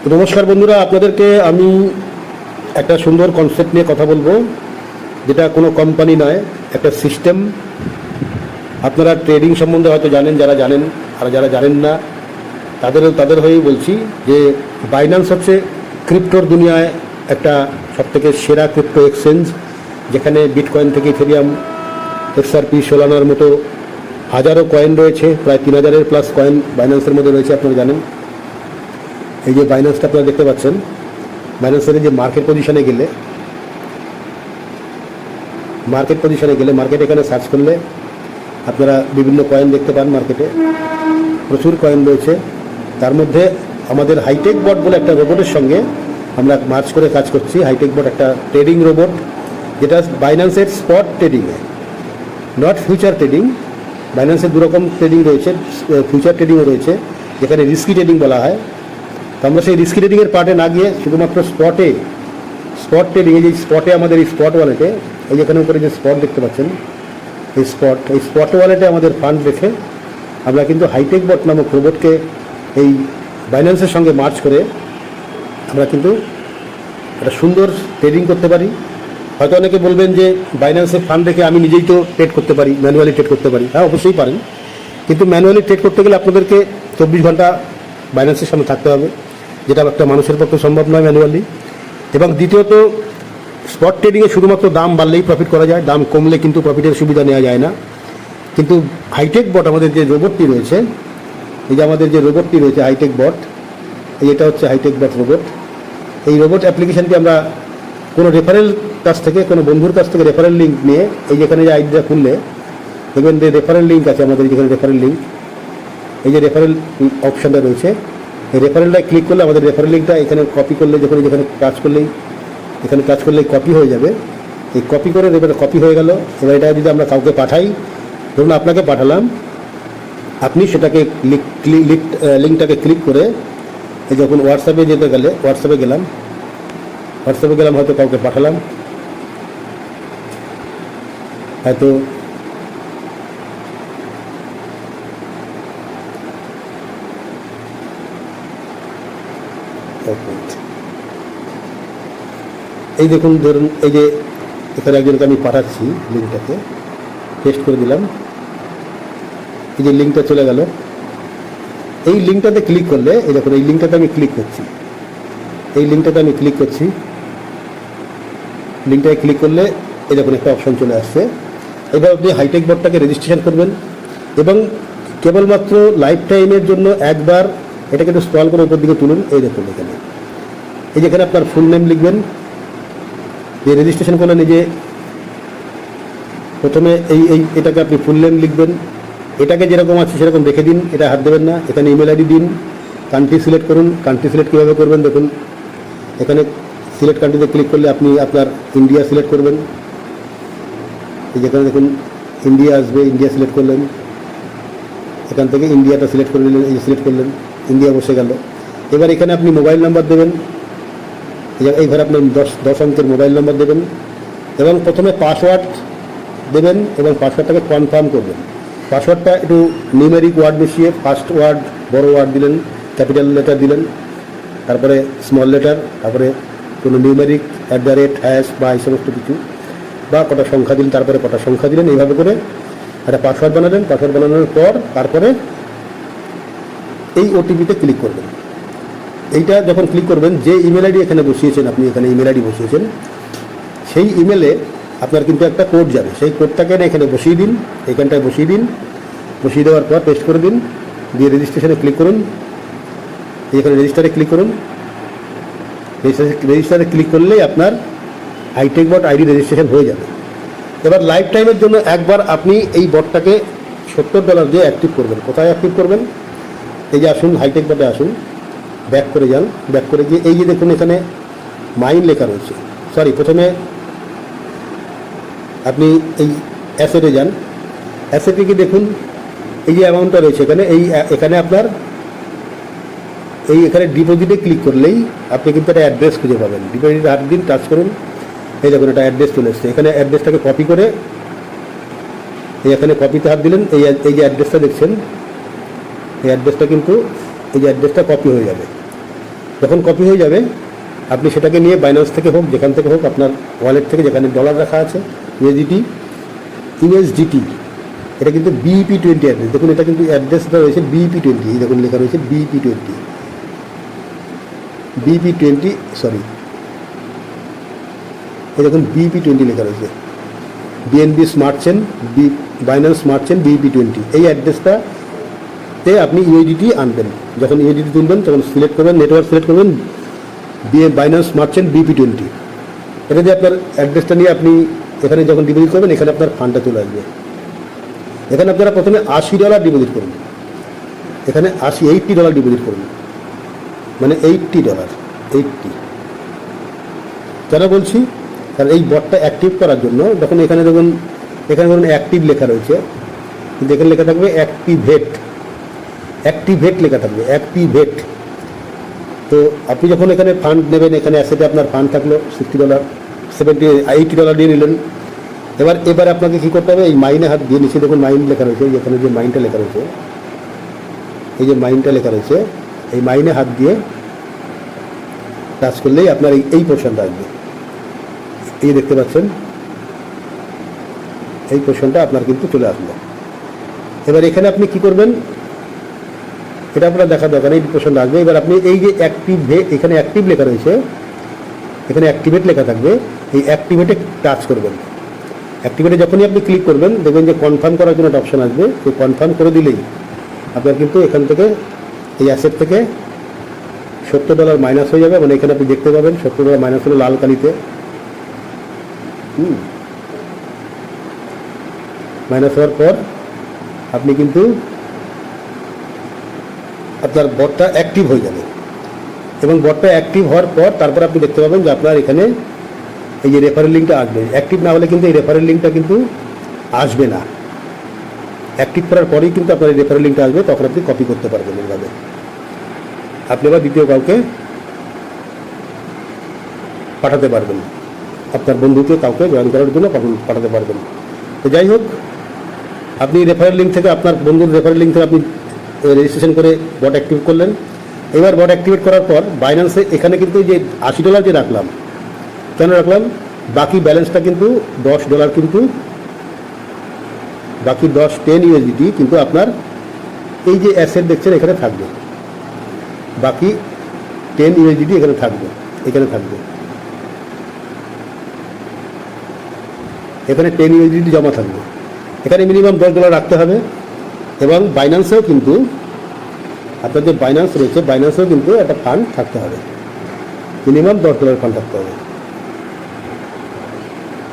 তো নমস্কার বন্ধুরা, আপনাদেরকে আমি একটা সুন্দর কনসেপ্ট নিয়ে কথা বলবো, যেটা কোনো কোম্পানি নয়, একটা সিস্টেম। আপনারা ট্রেডিং সম্বন্ধে হয়তো জানেন, যারা জানেন, আর যারা জানেন না তাদের হয়েই বলছি যে বাইন্যান্স হচ্ছে ক্রিপ্টোর দুনিয়ায় একটা সবথেকে সেরা ক্রিপ্টো এক্সচেঞ্জ, যেখানে বিটকয়েন থেকে ইথেরিয়াম, XRP, সোলানার মতো হাজারো কয়েন রয়েছে। প্রায় 3000-এর প্লাস কয়েন বাইন্যান্সের মধ্যে রয়েছে, আপনারা জানেন। এই যে বাইন্যান্সটা আপনারা দেখতে পাচ্ছেন, বাইন্যান্সের যে মার্কেট পজিশনে গেলে মার্কেট এখানে সার্চ করলে আপনারা বিভিন্ন কয়েন দেখতে পান। মার্কেটে প্রচুর কয়েন রয়েছে। তার মধ্যে আমাদের হাইটেক বট বলে একটা রোবটের সঙ্গে আমরা মার্চ করে কাজ করছি। হাইটেক বট একটা ট্রেডিং রোবট, যেটা বাইন্যান্সের স্পট ট্রেডিংয়ে, নট ফিউচার ট্রেডিং। বাইন্যান্সের দুরকম ট্রেডিং রয়েছে, ফিউচার ট্রেডিংও রয়েছে, যেখানে রিস্কি ট্রেডিং বলা হয়। তো আমরা সেই রিস্কি ট্রেডিংয়ের পার্টে না গিয়ে শুধুমাত্র স্পট ট্রেডিং, এই যে স্পটে আমাদের এই স্পট ওয়ালেটে, এই যেখানে উপরে যে স্পট দেখতে পাচ্ছেন, এই স্পট ওয়ালেটে আমাদের ফান্ড রেখে আমরা কিন্তু হাইটেক বট নামক রোবটকে এই বাইন্যান্সের সঙ্গে মার্চ করে আমরা কিন্তু একটা সুন্দর ট্রেডিং করতে পারি। হয়তো অনেকে বলবেন যে বাইন্যান্সের ফান্ড রেখে আমি নিজেই তো ট্রেড করতে পারি, ম্যানুয়ালি ট্রেড করতে পারি। হ্যাঁ, অবশ্যই পারেন, কিন্তু ম্যানুয়ালি ট্রেড করতে গেলে আপনাদেরকে 24 ঘন্টা বাইন্যান্সের সামনে থাকতে হবে, যেটা একটা মানুষের পক্ষে সম্ভব নয় ম্যানুয়ালি। এবং দ্বিতীয়ত, স্পট ট্রেডিংয়ে শুধুমাত্র দাম বাড়লেই প্রফিট করা যায়, দাম কমলে কিন্তু প্রফিটের সুবিধা নেওয়া যায় না। কিন্তু হাইটেক বট, আমাদের যে রোবটটি রয়েছে, এই যে আমাদের যে রোবটটি রয়েছে হাইটেক বট, এটা হচ্ছে হাইটেক বট রোবট। এই রোবট অ্যাপ্লিকেশনটি আমরা কোনো রেফারেল কাছ থেকে, কোনো বন্ধুর কাছ থেকে রেফারেল লিঙ্ক নিয়ে, এই যেখানে যে আইডিটা খুললে দেখবেন যে রেফারেল লিঙ্ক আছে আমাদের, যেখানে রেফারেল লিঙ্ক, এই যে রেফারেল অপশানটা রয়েছে, এই রেফারেলটায় ক্লিক করলে আমাদের রেফারেল লিঙ্কটা এখানে কপি করলে, যেখানে কাজ করলেই কপি হয়ে যাবে। এই কপি করে এবার কপি হয়ে গেল। এবার এটা যদি আমরা কাউকে পাঠাই, ধরুন আপনাকে পাঠালাম, আপনি সেটাকে লিঙ্কটাকে ক্লিক করে এই যখন হোয়াটসঅ্যাপে গেলাম, হয়তো কাউকে পাঠালাম, হয়তো এই দেখুন, ধরুন এই যে এখানে একজনকে আমি পাঠাচ্ছি, লিঙ্কটাকে পেস্ট করে দিলাম, এই যে লিঙ্কটা চলে গেল। এই লিঙ্কটাতে ক্লিক করলে, এই দেখুন এই লিঙ্কটাতে আমি ক্লিক করছি, লিঙ্কটায় ক্লিক করলে এই দেখুন একটা অপশন চলে আসছে। এবার আপনি হাইটেক বটটাকে রেজিস্ট্রেশন করবেন এবং কেবলমাত্র লাইফ টাইমের জন্য একবার এটাকে একটু স্ক্রল করে উপর দিকে তুলুন। এই দেখুন এখানে, এই যেখানে আপনার ফুল নেম লিখবেন, যে রেজিস্ট্রেশন করলেন, এই যে প্রথমে এটাকে আপনি ফুল নেম লিখবেন, এটাকে যেরকম আছে সেরকম রেখে দিন, এটা হাত দেবেন না। এখানে ইমেল আইডি দিন, কান্ট্রি সিলেক্ট করুন। কান্ট্রি সিলেক্ট কীভাবে করবেন দেখুন, এখানে সিলেক্ট কান্ট্রিতে ক্লিক করলে আপনি আপনার ইন্ডিয়া সিলেক্ট করবেন। এই যেখানে দেখুন ইন্ডিয়া আসবে, ইন্ডিয়া সিলেক্ট করলেন, এখান থেকে ইন্ডিয়াটা সিলেক্ট করে নিলেন, এই যে সিলেক্ট করলেন, ইন্ডিয়া বসে গেল। এবার এখানে আপনি মোবাইল নাম্বার দেবেন, এইভাবে আপনার 10 অঙ্কের মোবাইল নাম্বার দেবেন এবং প্রথমে পাসওয়ার্ড দেবেন এবং পাসওয়ার্ডটাকে কনফার্ম করবেন। পাসওয়ার্ডটা একটু নিউমেরিক ওয়ার্ড মিশিয়ে, ফার্স্ট ওয়ার্ড বড় ওয়ার্ড দিলেন, ক্যাপিটাল লেটার দিলেন, তারপরে স্মল লেটার, তারপরে কোনো নিউমেরিক @ বা এই সমস্ত কিছু, বা কটা সংখ্যা দিলেন, তারপরে কটা সংখ্যা দিলেন। এইভাবে করে একটা পাসওয়ার্ড বানালেন। পাসওয়ার্ড বানানোর পর তারপরে এই ওটিপিতে ক্লিক করবেন। এইটা যখন ক্লিক করবেন, যে ইমেল আইডি এখানে বসিয়েছেন, আপনি এখানে ইমেল আইডি বসিয়েছেন, সেই ইমেলে আপনার কিন্তু একটা কোড যাবে। সেই কোডটাকে এখানে বসিয়ে দিন, এইখানটায় বসিয়ে দেওয়ার পর পেস্ট করে দিন, দিয়ে রেজিস্ট্রেশনে ক্লিক করুন। এখানে রেজিস্টারে ক্লিক করুন। রেজিস্টারে ক্লিক করলেই আপনার হাইটেক বট আইডি রেজিস্ট্রেশন হয়ে যাবে। এবার লাইফ টাইমের জন্য একবার আপনি এই বটটাকে $70 দিয়ে অ্যাক্টিভ করবেন। কোথায় অ্যাক্টিভ করবেন? এই যে আসুন, হাইটেক বটে আসুন, ব্যাক করে যান। ব্যাক করে গিয়ে এই যে দেখুন এখানে মাইন লেখা রয়েছে, প্রথমে আপনি এই অ্যাসেটে যান। অ্যাসেটে গিয়ে দেখুন এই যে অ্যামাউন্টটা রয়েছে এখানে আপনার এখানে ডিপোজিটে ক্লিক করলেই আপনি কিন্তু একটা অ্যাড্রেস খুঁজে পাবেন। ডিপোজিটে হাত দিন, টাচ করুন, এই দেখুন একটা অ্যাড্রেস চলে এসছে। এখানে অ্যাড্রেসটাকে কপি করে এখানে কপিতে হাত দিলেন, এই যে অ্যাড্রেসটা দেখছেন, এই অ্যাড্রেসটা কিন্তু এই যে অ্যাড্রেসটা কপি হয়ে যাবে। যখন কপি হয়ে যাবে আপনি সেটাকে নিয়ে বাইন্যান্স থেকে হোক যেখান থেকে হোক আপনার ওয়ালেট থেকে যেখানে ডলার রাখা আছে ইউএসডিটি এটা কিন্তু BEP20 অ্যাড্রেস, দেখুন এটা কিন্তু অ্যাড্রেসটা রয়েছে BEP20, দেখুন লেখা রয়েছে BEP20 সরি এই দেখুন BEP20 লেখা রয়েছে, BNB smart chain Binance smart chain BEP20, এই অ্যাড্রেসটাতে আপনি ইউএসডিটি আনবেন। যখন ইউএসডিটি তুলবেন তখন সিলেক্ট করবেন, নেটওয়ার্ক সিলেক্ট করবেন বাইন্যান্স স্মার্ট চেন BEP20, এটা দিয়ে আপনার অ্যাড্রেসটা নিয়ে আপনি এখানে যখন ডিপোজিট করবেন এখানে আপনার ফান্ডটা চলে আসবে। এখানে আপনারা প্রথমে $80 ডিপোজিট করুন, এখানে $80 ডিপোজিট করুন, মানে $80 কেন বলছি, কারণ এই বটটা অ্যাক্টিভ করার জন্য যখন এখানে ধরুন অ্যাক্টিভ লেখা রয়েছে কিন্তু এখানে লেখা থাকবে অ্যাক্টিভেট লেখা থাকবে অ্যাক্টিভেট। তো আপনি যখন এখানে ফান্ড নেবেন, এখানে অ্যাসেটে আপনার ফান্ড থাকলো $60 $80 দিয়ে নিলেন। এবার আপনাকে কী করতে হবে, এই মাইনে হাত দিয়ে নিচে দেখুন মাইন লেখা রয়েছে, এখানে যে মাইনটা লেখা রয়েছে, এই যে মাইনটা লেখা রয়েছে, এই মাইনে হাত দিয়ে টাচ করলেই আপনার এই পোর্শনটা আসবে, এই দেখতে পাচ্ছেন এই পোর্শনটা আপনার কিন্তু চলে আসলো। এবার এখানে আপনি কি করবেন, এটা আপনার দেখা দরকার, এই পোর্শনটা আসবে। এবার আপনি এই যে এখানে অ্যাক্টিভ লেখা রয়েছে, এখানে অ্যাক্টিভেট লেখা থাকবে, এই অ্যাক্টিভেটে টাচ করবেন। অ্যাক্টিভেটে যখনই আপনি ক্লিক করবেন দেখবেন যে কনফার্ম করার জন্য একটা অপশন আসবে, সেই কনফার্ম করে দিলেই আপনার কিন্তু এখান থেকে এই অ্যাসেট থেকে $70 মাইনাস হয়ে যাবে। মানে এখানে আপনি দেখতে পাবেন $70 মাইনাস হলো লাল কালিতে, মাইনাস হওয়ার পর আপনি কিন্তু আপনার বটটা অ্যাক্টিভ হয়ে যাবে, এবং বটটা অ্যাক্টিভ হওয়ার পর তারপর আপনি দেখতে পাবেন যে আপনার এখানে এই যে রেফারেল লিঙ্কটা আসবে। অ্যাক্টিভ না হলে কিন্তু এই রেফারেল লিঙ্কটা কিন্তু আসবে না, অ্যাক্টিভ করার পরেই কিন্তু আপনার এই রেফারেল লিঙ্কটা আসবে, তখন আপনি কপি করতে পারবেন। এইভাবে আপনি আবার দ্বিতীয় কাউকে পাঠাতে পারবেন, আপনার বন্ধুকে কাউকে জয়েন করার জন্য পাঠাতে পারবেন। তো যাই হোক, আপনি রেফারেল লিঙ্ক থেকে আপনার বন্ধুর রেফারেল লিঙ্ক থেকে আপনি রেজিস্ট্রেশন করে বট অ্যাক্টিভ করলেন। এবার বট অ্যাক্টিভেট করার পর বাইন্যান্সে এখানে কিন্তু যে $80 যে রাখলাম, কেন রাখলাম, বাকি ব্যালেন্সটা কিন্তু $10 কিন্তু বাকি 10 USDT কিন্তু আপনার এই যে অ্যাসেট দেখছেন এখানে থাকবে, বাকি 10 USDT এখানে থাকবে, এখানে 10 USDT জমা থাকবে। এখানে মিনিমাম $10 রাখতে হবে। এবং বাইন্যান্সেও কিন্তু আপনার যে বাইন্যান্স রয়েছে, বাইন্যান্সেও কিন্তু একটা ফান্ড থাকতে হবে, মিনিমাম $10 ফান্ড থাকতে হবে,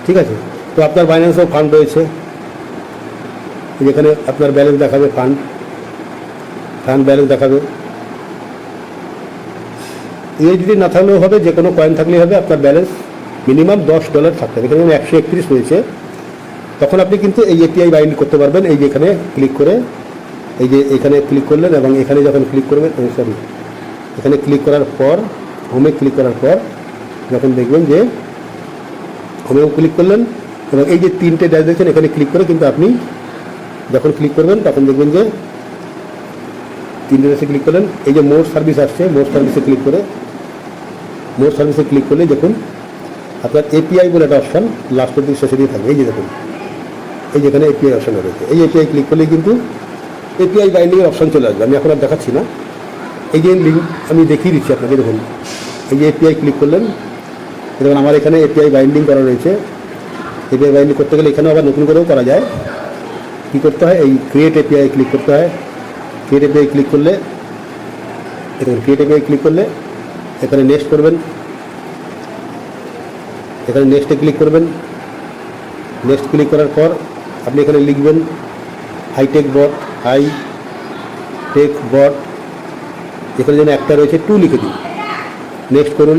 ঠিক আছে। তো আপনার বাইন্যান্সেও ফান্ড রয়েছে, যেখানে আপনার ব্যালেন্স দেখাবে, ফান্ড ব্যালেন্স দেখাবে। USDT না থাকলেও হবে, যে কোনো কয়েন থাকলেই হবে, আপনার ব্যালেন্স মিনিমাম $10 থাকতে হবে। এখানে 131 রয়েছে, তখন আপনি কিন্তু এই API বাইন্ড করতে পারবেন। এই যে এখানে ক্লিক করে, এই যে এখানে ক্লিক করলেন এবং এখানে যখন ক্লিক করবেন, এখানে ক্লিক করার পর হোমে ক্লিক করার পর যখন দেখবেন যে হোমেও ক্লিক করলেন এবং এই যে 3টে ড্যাশ দেখছেন এখানে ক্লিক করে কিন্তু আপনি যখন ক্লিক করবেন তখন দেখবেন যে 3টে ড্যাশে ক্লিক করলেন, এই যে মোর সার্ভিস আসছে, মোর সার্ভিসে ক্লিক করলে দেখুন আপনার API বলে একটা অপশান লাস্টের দিকে শেষে দিয়ে থাকবে। এই যে দেখুন, এই যেখানে API অপশান রয়েছে, এই API ক্লিক করলেই কিন্তু API বাইন্ডিংয়ের অপশান চলে আসবে। আমি এখন আর দেখাচ্ছি না, এই যে লিঙ্ক আমি দেখিয়ে দিচ্ছি আপনাকে। দেখুন, এই যে API ক্লিক করলেন, দেখুন আমার এখানে API বাইন্ডিং করা রয়েছে। API বাইন্ডিং করতে গেলে এখানেও আবার নতুন করেও করা যায়। কী করতে হয়, এই ক্রিয়েট API ক্লিক করতে হয়। ক্রিয়েট API ক্লিক করলে দেখুন, ক্রিয়েট API ক্লিক করলে এখানে নেক্সট করবেন, এখানে নেক্সটে ক্লিক করবেন। নেক্সট ক্লিক করার পর আপনি এখানে লিখবেন হাইটেক বট, এখানে যেন একটা রয়েছে 2 লিখে দিন, নেক্সট করুন।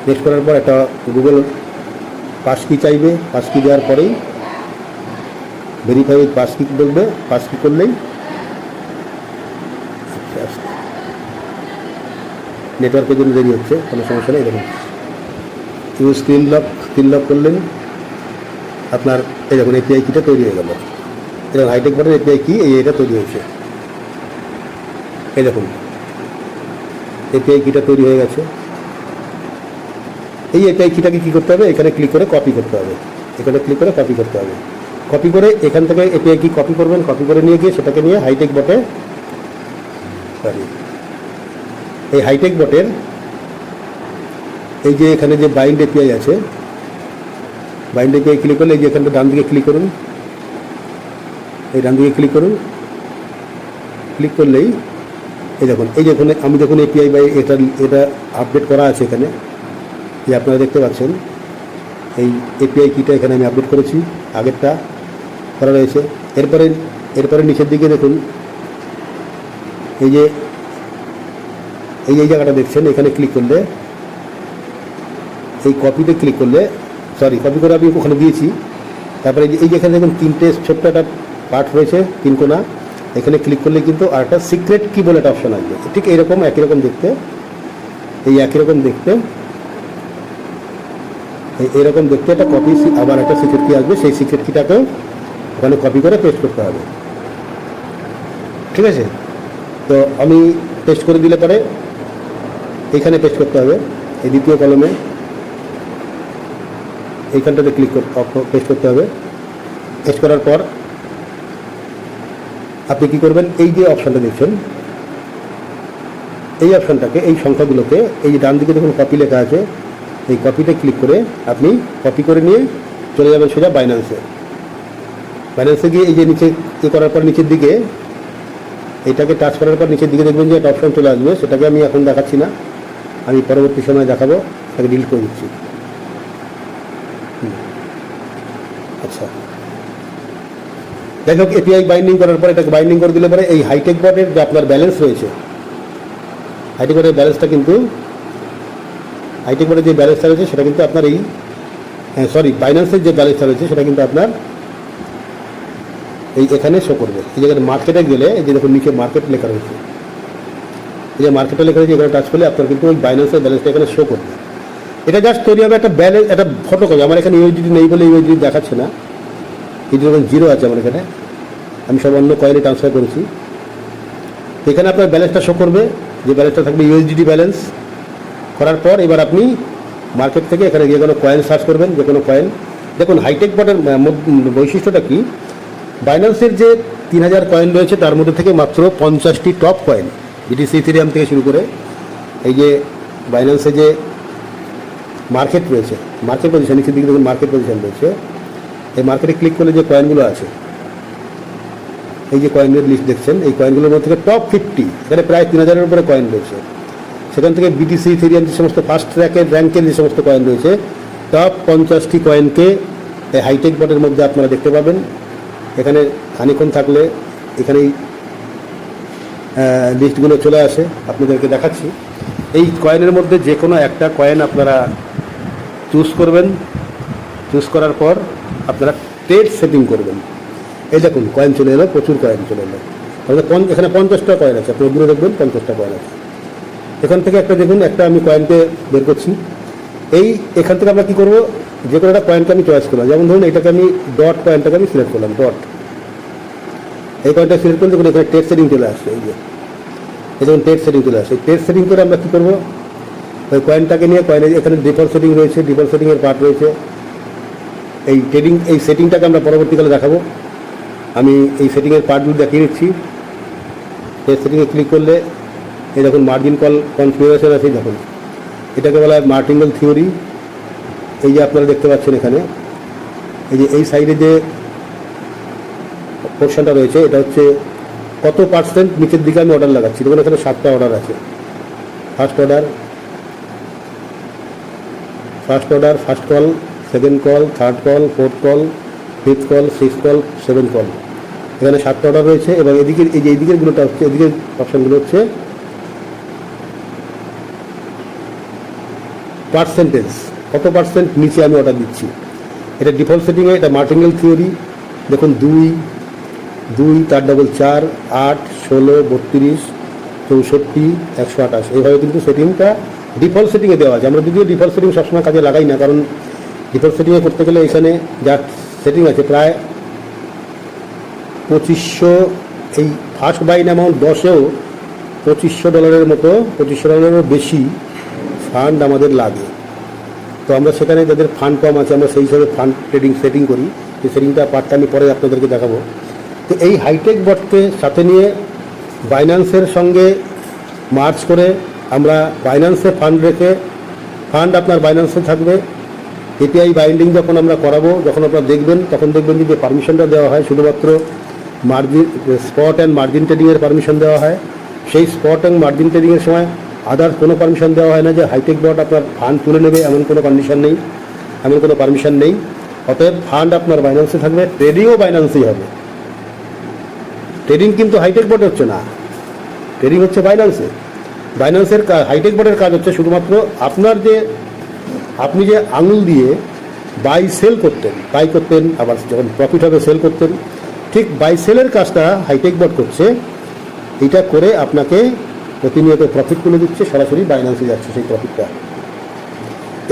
নেক্সট করার পর একটা গুগল পাসকি চাইবে, পাসকি দেওয়ার পরেই ভেরিফাই উইথ পাসকি বলবে, পাসকি করলেই নেটওয়ার্কের জন্য দেরি হচ্ছে, কোনো সমস্যা নেই। দেখুন ইউজ স্ক্রিন লক করলেন, আপনার এই দেখুন API কিটা তৈরি হয়ে গেল। এরকম হাইটেক বটের API কি এটা তৈরি হয়েছে, এই দেখুন এপিআই কিটা তৈরি হয়ে গেছে। এই এপিআই কিটাকে কী করতে হবে, এখানে ক্লিক করে কপি করতে হবে, এখানে ক্লিক করে কপি করতে হবে। কপি করে এখান থেকে এপিআই কি কপি করবেন, কপি করে নিয়ে গিয়ে সেটাকে নিয়ে হাইটেক বটে, সরি এই হাইটেক বটের এই যে এখানে যে বাইন্ড এপিআই আছে, বাইন্ড এপিআই ক্লিক করলে এই যে এখানটা ডান দিকে ক্লিক করুন, এই ডান দিকে ক্লিক করুন। ক্লিক করলেই এই দেখুন, এই যখন আমি যখন এপিআই বাই এটা আপডেট করা আছে এখানে, যে আপনারা দেখতে পাচ্ছেন এই এপিআই কিটা এখানে আমি আপডেট করেছি, আগেরটা করা রয়েছে। এরপরে নিচের দিকে দেখুন এই যে এই জায়গাটা দেখছেন, এখানে ক্লিক করলে এই কপিতে ক্লিক করলে, সরি কপি করে আমি ওখানে দিয়েছি। তারপরে এই যে এখানে দেখুন তিনটে ছোট্ট একটা পার্ট রয়েছে, তিন কোনা, এখানে ক্লিক করলে কিন্তু আর একটা সিক্রেট কি বলে একটা অপশন আসবে, ঠিক এইরকম একই রকম দেখতে, এই একই রকম দেখতে, এরকম দেখতে একটা কপি, আবার একটা সিক্রেট কি আসবে, সেই সিক্রেট কিটাকেও ওখানে কপি করে পেস্ট করতে হবে। ঠিক আছে, তো আমি পেস্ট করে দিলে পরে এইখানে পেস্ট করতে হবে, এই দ্বিতীয় কলমে এইখানটাতে ক্লিক পেস্ট করতে হবে। পেস্ট করার পর আপনি কি করবেন, এই যে অপশানটা দেখছেন, এই অপশানটাকে, এই সংখ্যাগুলোকে, এই যে ডান দিকে দেখুন কপি লেখা আছে, এই কপিতে ক্লিক করে আপনি কপি করে নিয়ে চলে যাবেন সোজা বাইন্যান্সে। বাইন্যান্সে গিয়ে এই যে নিচে করার পর নিচের দিকে এইটাকে টাচ করার পর নিচের দিকে দেখবেন যে একটা অপশান চলে আসবে, সেটাকে আমি এখন দেখাচ্ছি না, আমি পরবর্তী সময় দেখাবো, তাকে ডিলিট করে দিচ্ছি। আচ্ছা, যাই হোক, এপিআই বাইন্ডিং করার পর এটাকে বাইন্ডিং করে দিলে পরে এই হাইটেক বটের যে আপনার ব্যালেন্স রয়েছে, হাইটেক বটের ব্যালেন্সটা কিন্তু, হাইটেক বটের যে ব্যালেন্সটা রয়েছে সেটা কিন্তু আপনার এই বাইন্যান্সের যে ব্যালেন্সটা রয়েছে সেটা কিন্তু আপনার এই এখানে শো করবে। এই জায়গায় মার্কেটে গেলে এই যে দেখুন নিচে মার্কেট লেখা রয়েছে, এই যে মার্কেটে লেখা রয়েছে, এখানে টাচ করলে আপনার কিন্তু ওই বাইন্যান্সের ব্যালেন্সটা এখানে শো করবে। এটা জাস্ট তৈরি হবে একটা ব্যালেন্স, একটা ফটো কপি। আমার এখানে ইউএসডিটি নেই বলে ইউএসডিটি দেখাচ্ছে না, এই যে জিরো আছে আমার এখানে, আমি সব অন্য কয়েনে ট্রান্সফার করেছি। এখানে আপনার ব্যালেন্সটা শো করবে, যে ব্যালেন্সটা থাকবে ইউএসডিটি ব্যালেন্স। করার পর এবার আপনি মার্কেট থেকে এখানে যে কোনো কয়েন সার্চ করবেন, যে কোনো কয়েন। দেখুন হাইটেক বটের বৈশিষ্ট্যটা কি, বাইন্যান্সের যে 3000 কয়েন রয়েছে তার মধ্যে থেকে মাত্র 50টি টপ কয়েন, বিটিসি ইথেরিয়াম থেকে শুরু করে এই যে বাইন্যান্সে যে মার্কেট রয়েছে, মার্কেট পজিশন, নিচের দিকে দেখুন মার্কেট পজিশন রয়েছে, এই মার্কেটে ক্লিক করলে যে কয়েনগুলো আছে, এই যে কয়েনের লিস্ট দেখছেন, এই কয়েনগুলোর মধ্যে থেকে টপ 50, এখানে প্রায় 3000-এর উপরে কয়েন রয়েছে। সেখান থেকে বিটিসি ইথেরিয়াম যে সমস্ত ফার্স্ট র্যাঙ্কের যে সমস্ত কয়েন রয়েছে, টপ 50টি কয়েনকে এই হাইটেক বটের মধ্যে আপনারা দেখতে পাবেন। এখানে খানিক্ষণ থাকলে এখানেই লিস্টগুলো চলে আসে, আপনাদেরকে দেখাচ্ছি। এই কয়েনের মধ্যে যে কোনো একটা কয়েন আপনারা চুজ করবেন, চুজ করার পর আপনারা ট্রেড সেটিং করবেন। এই দেখুন কয়েন চলে এলো, প্রচুর কয়েন চলে এলো, এখানে 50টা কয়েন আছে, আপনি ওগুলো দেখবেন 50টা কয়েন আছে। এখান থেকে একটা দেখুন, একটা আমি কয়েনকে বের করছি। এখান থেকে আমরা কী করবো, যে কোনো একটা কয়েনকে আমি চয়েস করলাম, যেমন ধরুন এটাকে আমি ডট কয়েনটাকে আমি সিলেক্ট করলাম, ডট, এই কয়েনটা সিলেক্ট করলে দেখুন এখানে ট্রেড সেটিং চলে আসছে। এই যে দেখুন ট্রেড সেটিং চলে আসছে। ট্রেড সেটিং করে আমরা কী করবো, ওই কয়েনটাকে নিয়ে কয়েনের এখানে ডিফল্ট সেটিং রয়েছে, ডিফল্ট সেটিংয়ের পার্ট রয়েছে, এই ট্রেডিং, এই সেটিংটাকে আমরা পরবর্তীকালে দেখাবো। আমি এই সেটিংয়ের পার্টগুলো দেখিয়ে দিচ্ছি। ট্রেড সেটিংয়ে ক্লিক করলে এই দেখুন মার্জিন কল কনফিগারেশন আছে, দেখুন এটাকে বলা হয় মার্টিঙ্গেল থিওরি। এই যে আপনারা দেখতে পাচ্ছেন এখানে, এই যে এই সাইডে যে পোর্শনটা রয়েছে, এটা হচ্ছে কত পার্সেন্ট নিচের দিকে আমি অর্ডার লাগাচ্ছি। দেখুন এখানে 7টা অর্ডার আছে। First order, first call, second call, third call, fourth call, fifth call, six call, 7 call, এখানে 7টা অর্ডার রয়েছে। এবং এদিকে এই যে এইদিকেরগুলোটা হচ্ছে, এদিকের অপশানগুলো হচ্ছে পার্সেন্টেজ, কত পার্সেন্ট নিচে আমি অর্ডার দিচ্ছি। এটা ডিফল্ট সেটিংয়ে, এটা মার্টিঙ্গেল থিওরি। দেখুন 2, তার ডবল 4, 8, 16, 32, 64, 128, এইভাবে কিন্তু সেটিংটা ডিফল্ট সেটিংয়ে দেওয়া আছে। আমরা যদিও ডিফল্ট সেটিং সবসময় কাজে লাগাই না, কারণ ডিফল্ট সেটিংয়ে করতে গেলে এখানে যা সেটিং আছে প্রায় 2500, এই ফার্স্ট বাইন অ্যামাউন্ট 10-এও $2500 মতো, $2500 বেশি ফান্ড আমাদের লাগে। তো আমরা সেখানে যাদের ফান্ড কম আছে আমরা সেই হিসাবে ফান্ড ট্রেডিং সেটিং করি। সেই সেটিংটা পার্টটা আমি পরে আপনাদেরকে দেখাবো। তো এই হাইটেক বটকে সাথে নিয়ে বাইন্যান্সের সঙ্গে মার্চ করে আমরা বাইন্যান্সে ফান্ড রেখে, ফান্ড আপনার বাইন্যান্সে থাকবে। এপিআই বাইন্ডিং যখন আমরা করাবো, যখন আপনারা দেখবেন, তখন দেখবেন যে পারমিশনটা দেওয়া হয় শুধুমাত্র মার্জিন, স্পট অ্যান্ড মার্জিন ট্রেডিংয়ের পারমিশন দেওয়া হয়। সেই স্পট অ্যান্ড মার্জিন ট্রেডিংয়ের সময় আদার্স কোনো পারমিশন দেওয়া হয় না যে হাইটেক বট আপনার ফান্ড তুলে নেবে, এমন কোনো কন্ডিশন নেই, এমন কোনো পারমিশন নেই। অতএব ফান্ড আপনার বাইন্যান্সে থাকবে, ট্রেডিংও বাইন্যান্সেই হবে। ট্রেডিং কিন্তু হাইটেক বটে হচ্ছে না, ট্রেডিং হচ্ছে বাইন্যান্সে। বাইন্যান্সের হাইটেক বটের কাজ হচ্ছে শুধুমাত্র আপনার যে, আপনি যে আঙুল দিয়ে বাই সেল করতেন, বাই করতেন, আবার যখন প্রফিট হবে সেল করতেন, ঠিক বাই সেলের কাজটা হাইটেক বট করছে। এটা করে আপনাকে প্রতিনিয়ত প্রফিট তুলে দিচ্ছে, সরাসরি বাইন্যান্সে যাচ্ছে সেই প্রফিটটা।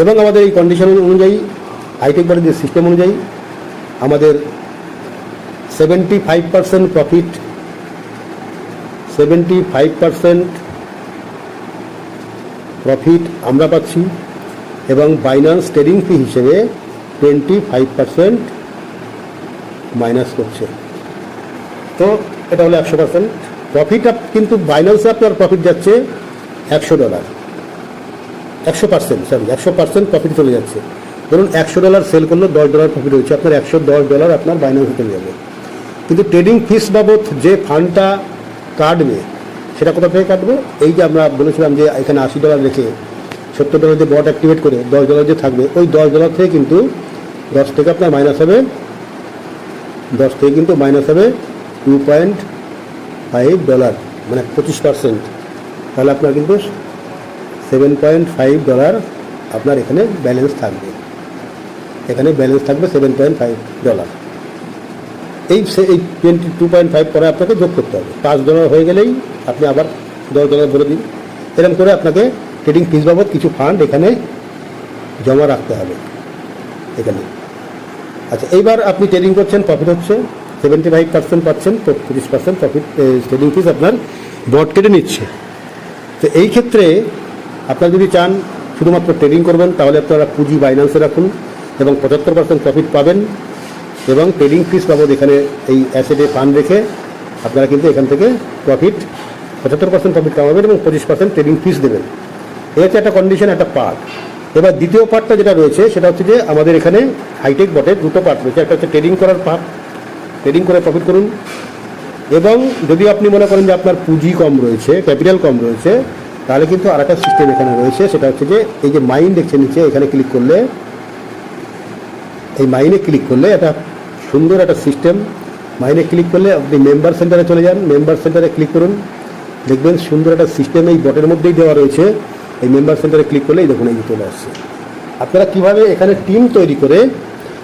এবং আমাদের এই কন্ডিশন অনুযায়ী, হাইটেক বটের যে সিস্টেম অনুযায়ী, আমাদের 75% প্রফিট, 75% প্রফিট আমরা পাচ্ছি, এবং বাইন্যান্স ট্রেডিং ফি হিসেবে 25% মাইনাস করছে। তো এটা হলো 100% প্রফিট। কিন্তু বাইন্যান্সে আপনার প্রফিট যাচ্ছে $100, 100%, সরি 100% প্রফিট চলে যাচ্ছে। ধরুন $100 সেল করলো, $10 প্রফিট হয়েছে, আপনার $110 আপনার বাইন্যান্সে চলে যাবে। কিন্তু ট্রেডিং ফিস বাবদ যে ফান্ডটা কাটবে, সেটা কোথা থেকে কাটবে? এই যে আমরা বলেছিলাম যে এখানে $80 রেখে $70 যে বট অ্যাক্টিভেট করে $10 যে থাকবে, ওই $10 থেকে কিন্তু 10 থেকে আপনার মাইনাস হবে, 10 থেকে কিন্তু মাইনাস হবে $2.5, মানে 25%। তাহলে আপনার কিন্তু $7.5 আপনার এখানে ব্যালেন্স থাকবে, এখানে ব্যালেন্স থাকবে $7.5। এই 22.5 পরে আপনাকে যোগ করতে হবে, $5 হয়ে গেলেই আপনি আবার $10 ভরে দিন। এরকম করে আপনাকে ট্রেডিং ফিস বাবদ কিছু ফান্ড এখানে জমা রাখতে হবে এখানে। আচ্ছা, এইবার আপনি ট্রেডিং করছেন, প্রফিট হচ্ছে, 75% পাচ্ছেন, তো 25% প্রফিট ট্রেডিং ফিস আপনার বট কেটে নিচ্ছে। তো এই ক্ষেত্রে আপনারা যদি চান শুধুমাত্র ট্রেডিং করবেন, তাহলে আপনারা পুঁজি বাইন্যান্সে রাখুন এবং 75% প্রফিট পাবেন, এবং ট্রেডিং ফিস বাবদ এখানে এই অ্যাসেটে ফান্ড রেখে আপনারা কিন্তু এখান থেকে প্রফিট 75% প্রফিট কামাবেন এবং 25% ট্রেডিং ফিস দেবেন। এই হচ্ছে একটা কন্ডিশন, একটা পার্ট। এবার দ্বিতীয় পার্টটা যেটা রয়েছে সেটা হচ্ছে যে আমাদের এখানে হাইটেক বটের দুটো পার্ট রয়েছে। একটা হচ্ছে ট্রেডিং করার পার্ট, ট্রেডিং করে প্রফিট করুন। এবং যদি আপনি মনে করেন যে আপনার পুঁজি কম রয়েছে, ক্যাপিটাল কম রয়েছে, তাহলে কিন্তু আর একটা সিস্টেম এখানে রয়েছে, সেটা হচ্ছে যে এই যে মাইন দেখছে নিচে, এখানে ক্লিক করলে, এই মাইনে ক্লিক করলে একটা সুন্দর একটা সিস্টেম। মাইনে ক্লিক করলে আপনি মেম্বার সেন্টারে চলে যান, মেম্বার সেন্টারে ক্লিক করুন, দেখবেন সুন্দর একটা সিস্টেম এই বটের মধ্যেই দেওয়া রয়েছে। এই মেম্বার সেন্টারে ক্লিক করলেই দেখুন এই চলে আসছে। আপনারা কীভাবে এখানে টিম তৈরি করে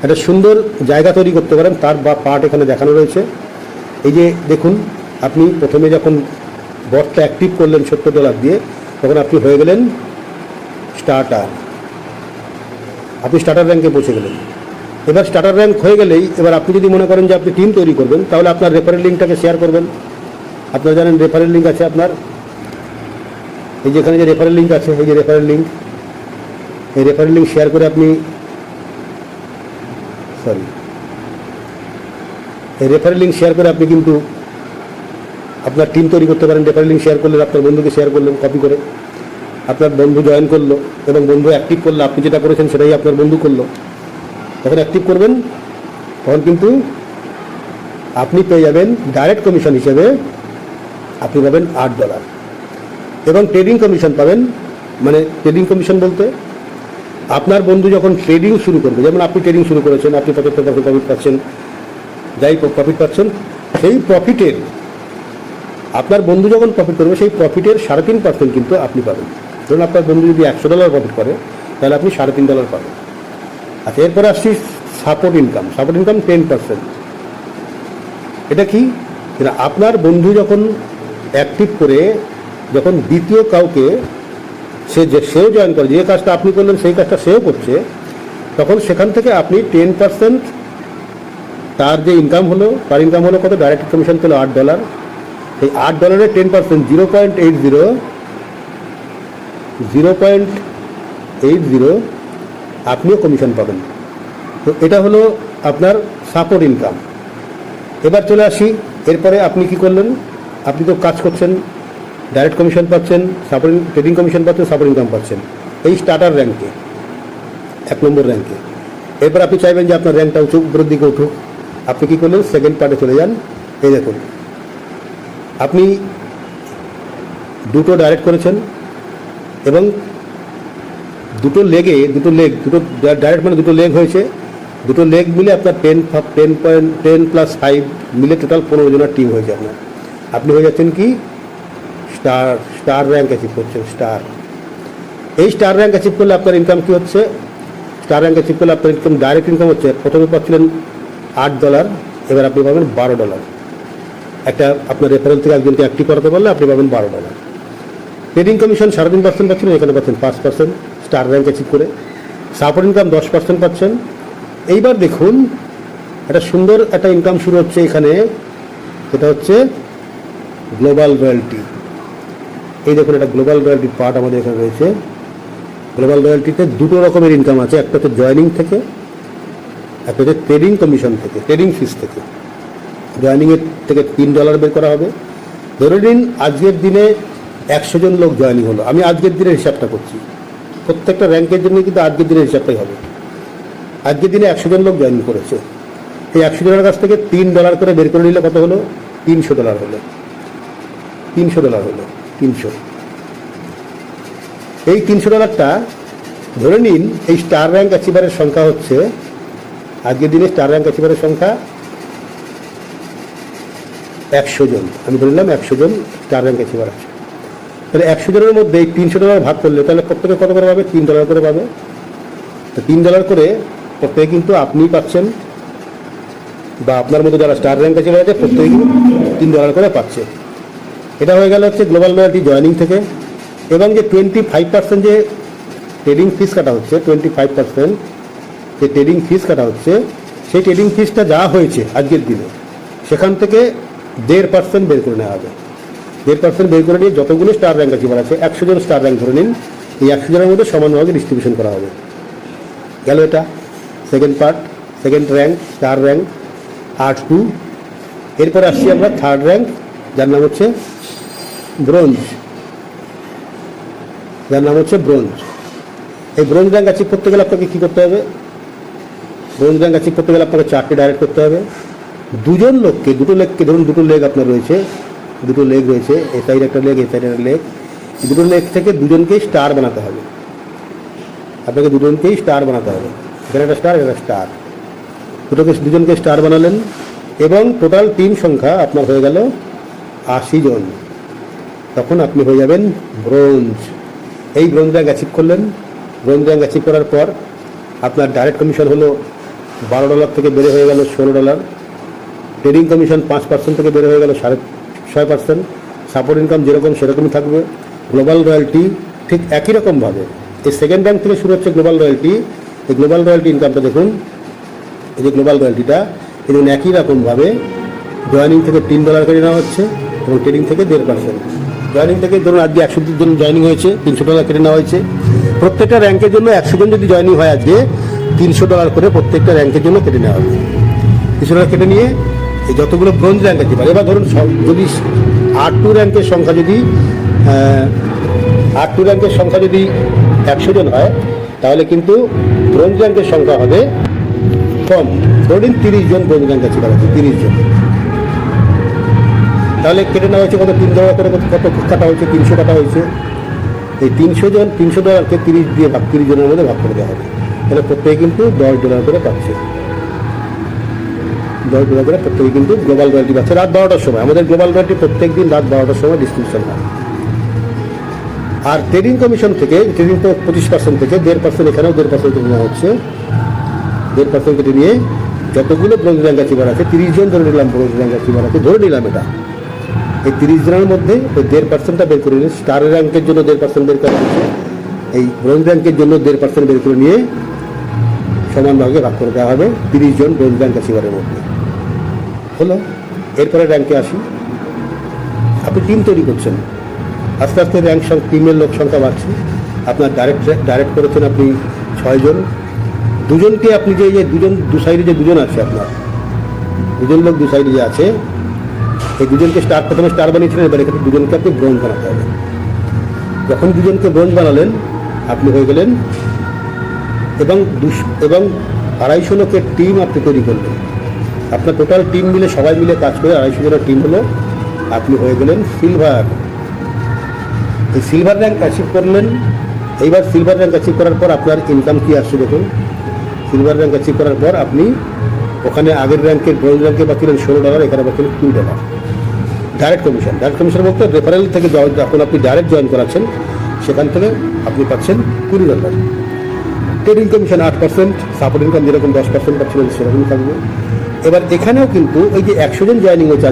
একটা সুন্দর জায়গা তৈরি করতে পারেন তার বা পার্ট এখানে দেখানো রয়েছে। এই যে দেখুন, আপনি প্রথমে যখন বটটা অ্যাক্টিভ করলেন $70 দিয়ে, তখন আপনি হয়ে গেলেন স্টার্টার, আপনি স্টার্টার র্যাঙ্কে পৌঁছে গেলেন। এবার স্টার্টার র্যাঙ্ক হয়ে গেলেই এবার আপনি যদি মনে করেন যে আপনি টিম তৈরি করবেন, তাহলে আপনার রেফারেল লিঙ্কটাকে শেয়ার করবেন। আপনারা জানেন রেফারেল লিঙ্ক আছে আপনার, এই যে এখানে যে রেফারেল লিঙ্ক আছে, এই যে রেফারেল লিঙ্ক, এই রেফারেল লিঙ্ক শেয়ার করে আপনি, এই রেফারেল লিঙ্ক শেয়ার করে আপনি কিন্তু আপনার টিম তৈরি করতে পারেন। রেফারেল লিঙ্ক শেয়ার করলেন, আপনার বন্ধুকে শেয়ার করলেন কপি করে, আপনার বন্ধু জয়েন করলো এবং বন্ধু অ্যাক্টিভ করলো, আপনি যেটা করেছেন সেটাই আপনার বন্ধু করলো। যখন অ্যাক্টিভ করবেন তখন কিন্তু আপনি পেয়ে যাবেন ডাইরেক্ট কমিশন হিসেবে, আপনি পাবেন $8 এবং ট্রেডিং কমিশন পাবেন। মানে ট্রেডিং কমিশন বলতে আপনার বন্ধু যখন ট্রেডিং শুরু করবে, যেমন আপনি ট্রেডিং শুরু করেছেন, আপনি 75% প্রফিট পাচ্ছেন, যাই প্রফিট পাচ্ছেন, সেই প্রফিটের আপনার বন্ধু যখন প্রফিট করবে সেই প্রফিটের 3.5% কিন্তু আপনি পাবেন। ধরুন আপনার বন্ধু যদি $100 প্রফিট করে, তাহলে আপনি $3.5 পাবেন। আচ্ছা, এরপরে আসছি সাপোর্ট ইনকাম। Support income 10%। এটা কি? আপনার বন্ধু যখন অ্যাক্টিভ করে, যখন দ্বিতীয় কাউকে সেও জয়েন করে, যে কাজটা আপনি করলেন সেই কাজটা সেও করছে, তখন সেখান থেকে আপনি 10% তার যে ইনকাম হলো, তার ইনকাম হলো কত? ডাইরেক্ট কমিশন পেলো $8, এই $8 10% 0.80 আপনিও কমিশন পাবেন। তো এটা হলো আপনার সাপোর্ট ইনকাম। এবার চলে আসি, এরপরে আপনি কি করলেন, আপনি তো কাজ করছেন, ডাইরেক্ট কমিশন পাচ্ছেন, সাপোর্ট ট্রেডিং কমিশন পাচ্ছেন, সাপোর্ট ইনকাম পাচ্ছেন এই স্টার্টার র্যাঙ্কে, 1 নম্বর র্যাঙ্কে। এরপর আপনি চাইবেন যে আপনার র্যাঙ্কটা উপরের দিকে উঠুক। আপনি কী করলেন, সেকেন্ড পার্টে চলে যান। এই দেখুন, আপনি দুটো ডাইরেক্ট করেছেন এবং দুটো ডাইরেক্ট মানে দুটো লেগ হয়েছে। দুটো লেগ মিলে আপনার 10+5 মিলে টোটাল 15 জনের টিম হয়েছে আপনার। আপনি হয়ে যাচ্ছেন কি স্টার র্যাঙ্ক অ্যাচিভ করছেন। এই স্টার র্যাঙ্ক অ্যাচিভ করলে আপনার ইনকাম কী হচ্ছে, স্টার র্যাঙ্ক অ্যাচিভ করলে আপনার ইনকাম ডাইরেক্ট ইনকাম হচ্ছে, প্রথমে পাচ্ছিলেন $8, এবার আপনি পাবেন $12। একটা আপনার রেফারেল থেকে একজনকে অ্যাক্টিভ করাতে পারলে আপনি পাবেন $12। ট্রেডিং কমিশন 3.5% পাচ্ছেন, এখানে পাচ্ছেন 5% স্টার র্যাঙ্ক অ্যাচিভ করে। সাপোর্ট ইনকাম 10% পাচ্ছেন। এইবার দেখুন একটা সুন্দর একটা ইনকাম শুরু হচ্ছে এখানে, সেটা হচ্ছে গ্লোবাল রয়্যালটি। এই দেখুন একটা গ্লোবাল রয়্যালটির পার্ট আমাদের এখানে রয়েছে। গ্লোবাল রয়্যালটিতে দুটো রকমের ইনকাম আছে, একটা হচ্ছে জয়েনিং থেকে, একটা হচ্ছে ট্রেডিং কমিশন থেকে, ট্রেডিং ফিস থেকে। জয়েনিংয়ের থেকে $3 বের করা হবে। ধরে নিন আজকের দিনে 100 জন লোক জয়েনিং হলো, আমি আজকের দিনের হিসাবটা করছি, প্রত্যেকটা র্যাঙ্কের জন্য কিন্তু আজকের দিনের হিসাবটাই হবে। আজকের দিনে 100 জন লোক জয়েন করেছে, এই 100 জনের কাছ থেকে $3 করে বের করে নিলে কত হলো, $300 হলো। $300 হলো, 300। এই $300টা ধরে নিন এই স্টার র্যাঙ্ক অ্যাচিভারের সংখ্যা হচ্ছে, আজকের দিনে স্টার র্যাঙ্ক অ্যাচিভারের সংখ্যা 100 জন। আমি ধরে নিলাম 100 জন স্টার র্যাঙ্ক অ্যাচিভার আছে। তাহলে 100 জনের মধ্যে এই $300 ভাগ করলে তাহলে প্রত্যেকে কত করে পাবে, $3 করে পাবে। তো $3 করে প্রত্যেকে কিন্তু আপনিই পাচ্ছেন, বা আপনার মধ্যে যারা স্টার র্যাঙ্ক অ্যাচিভার আছে প্রত্যেকে কিন্তু $3 করে পাচ্ছে। এটা হয়ে গেল হচ্ছে গ্লোবাল রয়্যালটি জয়েনিং থেকে। এবং যে 25% যে ট্রেডিং ফিস কাটা হচ্ছে, 25% যে ট্রেডিং ফিস কাটা হচ্ছে, সেই ট্রেডিং ফিসটা যা হয়েছে আজকের দিনে সেখান থেকে 1.5% বের করে নেওয়া হবে। 1.5% বের করে নিয়ে যতগুলো স্টার র্যাঙ্ক অ্যাচিভার আছে, 100 জন স্টার র্যাঙ্ক ধরে নিন, এই 100 জনের মধ্যে সমানভাবে ডিস্ট্রিবিউশন করা হবে। গেল এটা second part, second rank star rank R2। এরপরে আসছি আমরা থার্ড র্যাঙ্ক, যার নাম হচ্ছে ব্রোঞ্জ। এই ব্রোঞ্জ র্যাঙ্ক অ্যাচিভ করতে গেলে আপনাকে কী করতে হবে, ব্রোঞ্জ র্যাঙ্ক অ্যাচিভ করতে গেলে আপনাকে 4টে ডাইরেক্ট করতে হবে। দুটো লেগকে ধরুন, দুটো লেগ আপনার রয়েছে, দুটো লেগ রয়েছে, এই সাইড একটা লেগ, এই সাইড একটা লেগ। দুটো লেগ থেকে দুজনকেই স্টার বানাতে হবে, আপনাকে দুজনকেই স্টার বানাতে হবে। এখানে একটা স্টার, একটা স্টার, দুজনকে স্টার বানালেন এবং টোটাল টিম সংখ্যা আপনার হয়ে গেল 80 জন। তখন আপনি হয়ে যাবেন ব্রোঞ্জ। এই ব্রোঞ্জ র্যাঙ্ক অ্যাচিভ করলেন। ব্রোঞ্জ র্যাঙ্ক অ্যাচিভ করার পর আপনার ডাইরেক্ট কমিশন হলো $12 থেকে বেড়ে হয়ে গেল $16। ট্রেডিং কমিশন 5% থেকে বেড়ে হয়ে গেল 6.5%। সাপোর্ট ইনকাম যেরকম সেরকমই থাকবে। গ্লোবাল রয়্যালটি ঠিক একই রকমভাবে, এই সেকেন্ড র্যাঙ্ক থেকে শুরু হচ্ছে গ্লোবাল রয়্যালটি। এই গ্লোবাল রয়্যালটি ইনকামটা দেখুন, এই যে গ্লোবাল রয়্যালটিটা, এই দেখুন একই রকমভাবে জয়েনিং থেকে $3 করে নেওয়া হচ্ছে এবং ট্রেডিং থেকে 1.5%। জয়েনিং থেকে ধরুন আজকে 100 জন জয়েনিং হয়েছে, $300 কেটে নেওয়া হয়েছে। প্রত্যেকটা র্যাঙ্কের জন্য 100 জন যদি জয়েনিং হয় আজকে, $300 করে প্রত্যেকটা র্যাঙ্কের জন্য কেটে নেওয়া হবে। $300 কেটে নিয়ে এই যতগুলো ব্রোঞ্জ র্যাঙ্ক আছে, এবার ধরুন যদি R2 র্যাঙ্কের সংখ্যা যদি 100 জন হয়, তাহলে কিন্তু ব্রোঞ্জ র্যাঙ্কের সংখ্যা হবে কম। ধরুন 30 জন ব্রোঞ্জ র্যাঙ্ক আছে, 30 জন। তাহলে কেটে নেওয়া হয়েছে কত, $3 করে কত কাটা হয়েছে, 300 কাটা হয়েছে। এই $300কে 30 দিয়ে 30 জনের মধ্যে ভাগ করে দেওয়া হবে। তাহলে প্রত্যেকে কিন্তু $10 করে পাচ্ছে, $10 করে প্রত্যেকে কিন্তু গ্লোবাল রয়্যালটি পাচ্ছে রাত 12টার সময়। আমাদের গ্লোবাল রয়্যালটি প্রত্যেক দিন রাত 12টার সময় ডিস্ট্রিবিউশন হয়। আর ট্রেডিং কমিশন থেকে, ট্রেডিং তো 25% থেকে 1.5%, এখানেও 1.5% কেটে নেওয়া হচ্ছে। 1.5% কেটে নিয়ে যতগুলো ব্রোঞ্জ র্যাঙ্ক অ্যাচিভার আছে, 30 জন ধরে নিলাম ব্রোঞ্জ র্যাঙ্ক অ্যাচিভার আছে, ধরে নিলাম এটা। এই 30 জনের মধ্যে ওই 1.5%টা বের করে নিয়ে, স্টার র্যাঙ্কের জন্য 1.5% বের করা হচ্ছে, এই ব্রোঞ্জ র্যাঙ্কের জন্য 1.5% বের করে নিয়ে সমানভাগে ভাগ করে দেওয়া হবে 30 জন ব্রোঞ্জ র্যাঙ্ক অ্যাচিভারের মধ্যে। হলো। এরপরে র্যাঙ্কে আসি। আপনি টিম তৈরি করছেন, আস্তে আস্তে র্যাঙ্ক টিমের লোক সংখ্যা বাড়ছে। আপনার ডাইরেক্ট করেছেন আপনি 6 জন, দুজনকে আপনি যে দু সাইডে যে দুজন আছে, আপনার দুজন লোক দু সাইডে যে আছে, এই দুজনকে প্রথমে স্টার বানিয়েছিলেন, এবার এখানে দুজনকে আপনি ব্রোঞ্জ বানাতে হবে। যখন দুজনকে ব্রোঞ্জ বানালেন আপনি হয়ে গেলেন, এবং 250 লোকের টিম আপনি তৈরি করলেন। আপনার টোটাল টিম মিলে সবাই মিলে কাজ করে 250 জনের টিম হলো, আপনি হয়ে গেলেন সিলভার। এই সিলভার র্যাঙ্ক অ্যাচিভ করলেন। এইবার সিলভার র্যাঙ্ক অ্যাচিভ করার পর আপনার ইনকাম কী আসছে দেখুন। সিলভার র্যাঙ্ক অ্যাচিভ করার পর আপনি ওখানে আগের র্যাঙ্কের ব্রোঞ্জ র্যাঙ্কে পাচ্ছিলেন $16, এখানে পাচ্ছিলেন $2। ডাইরেক্ট কমিশন বলতে রেফারেল থেকে যখন আপনি ডাইরেক্ট জয়েন করাচ্ছেন সেখান থেকে আপনি পাচ্ছেন $20। ট্রেডিং কমিশন 8%, সাপোর্ট ইনকাম যেরকম 10% পাচ্ছিলেন সেরকমই থাকবে। এবার এখানেও কিন্তু ওই যে 100 জন জয়েনিং হয়েছে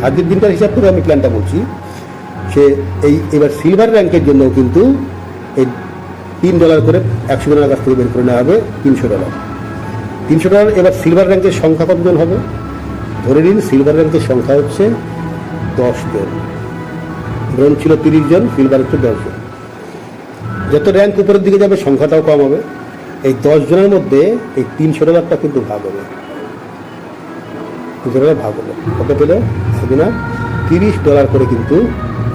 আজকের দিনটার হিসাব করে আমি প্ল্যানটা বলছি, সে এবার সিলভার র্যাঙ্কের জন্য কিন্তু এই $3 করে 100 জনের কাছ থেকে বের করে নেওয়া হবে $300। $300। এবার সিলভার র্যাঙ্কের সংখ্যা কতজন হবে? ধরে নিন সিলভার র্যাঙ্কের সংখ্যা হচ্ছে 10 জন। ব্রোঞ্জ ছিল 30 জন, সিলভার হচ্ছে 10 জন। যত র্যাঙ্ক উপরের দিকে যাবে সংখ্যাটাও কম হবে। এই 10 জনের মধ্যে এই $300টা কিন্তু ভাগ হবে। $300 ভাগ হলো, কত পেল? সেদিনা $30 করে কিন্তু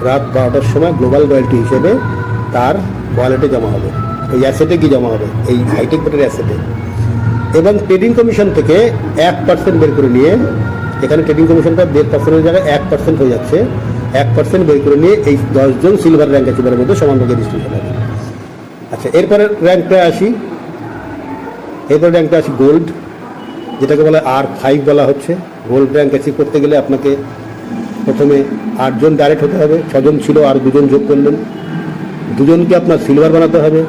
রাত 12টার সময় গ্লোবাল রয়্যালটি হিসেবে তার ওয়ালেটে জমা হবে, এই অ্যাসেটে কি জমা হবে, এই হাইটেক বেটের অ্যাসেটে। এবং ট্রেডিং কমিশন থেকে 1% বের করে নিয়ে, এখানে ট্রেডিং কমিশনটা 1.5%-এর জায়গায় 1% হয়ে যাচ্ছে, 1% বের করে নিয়ে এই 10 জন সিলভার র্যাঙ্ক অ্যাচিভারের মধ্যে সমান ভাগে ডিস্ট্রিবিউশন হবে। আচ্ছা, এরপরে র্যাঙ্কটা আসি গোল্ড, যেটাকে বলা R5 বলা হচ্ছে। গোল্ড র্যাঙ্ক অ্যাচিভ করতে গেলে আপনাকে প্রথমে 8 জন ডাইরেক্ট হতে হবে, 6 জন ছিল আর 2 জন যোগ করলেন, 2 জনকে আপনার সিলভার বানাতে হবে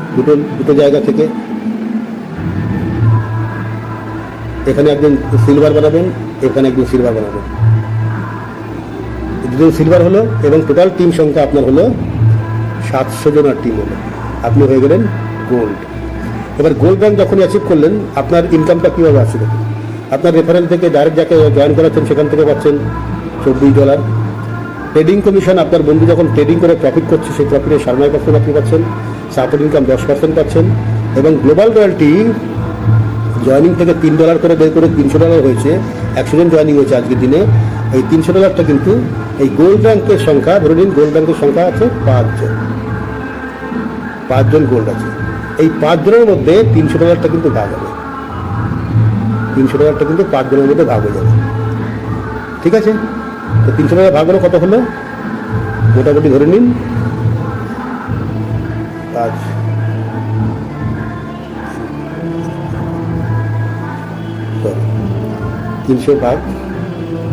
দুটো জায়গা থেকে। এখানে একজন সিলভার বানাবেন, এখানে একজন সিলভার বানাবেন, 2 জন সিলভার হলো, এবং টোটাল টিম সংখ্যা আপনার হলো 700 জনের টিম হলো, আপনি হয়ে গেলেন গোল্ড। এবার গোল্ড র্যাঙ্ক যখন অ্যাচিভ করলেন আপনার ইনকামটা কীভাবে আসছে দেখুন। আপনার রেফারেল থেকে ডাইরেক্ট যাকে জয়েন করাচ্ছেন সেখান থেকে পাচ্ছেন $24। ট্রেডিং কমিশন আপনার বন্ধু যখন ট্রেডিং করে প্রফিট করছে সেই প্রফিটের 9.5% আপনি পাচ্ছেন, সাপোর্ট ইনকাম 10% পাচ্ছেন, এবং গ্লোবাল রয়্যালটি জয়েনিং থেকে $3 করে বের করে $300 হয়েছে। 100 জন জয়েনিং হয়েছে আজকের দিনে। এই $300টা কিন্তু এই গোল্ড র্যাঙ্কের সংখ্যা, ধরে নিন গোল্ড র্যাঙ্কের সংখ্যা আছে 5 জন গোল্ড আছে। এই 5 জনের মধ্যে $300টা কিন্তু ভাগ হবে, $300টা কিন্তু 5 জনের মধ্যে ভাগ হয়ে যাবে। ঠিক আছে, তো $300 ভাগ হলো কত হলো? মোটামুটি ধরে নিন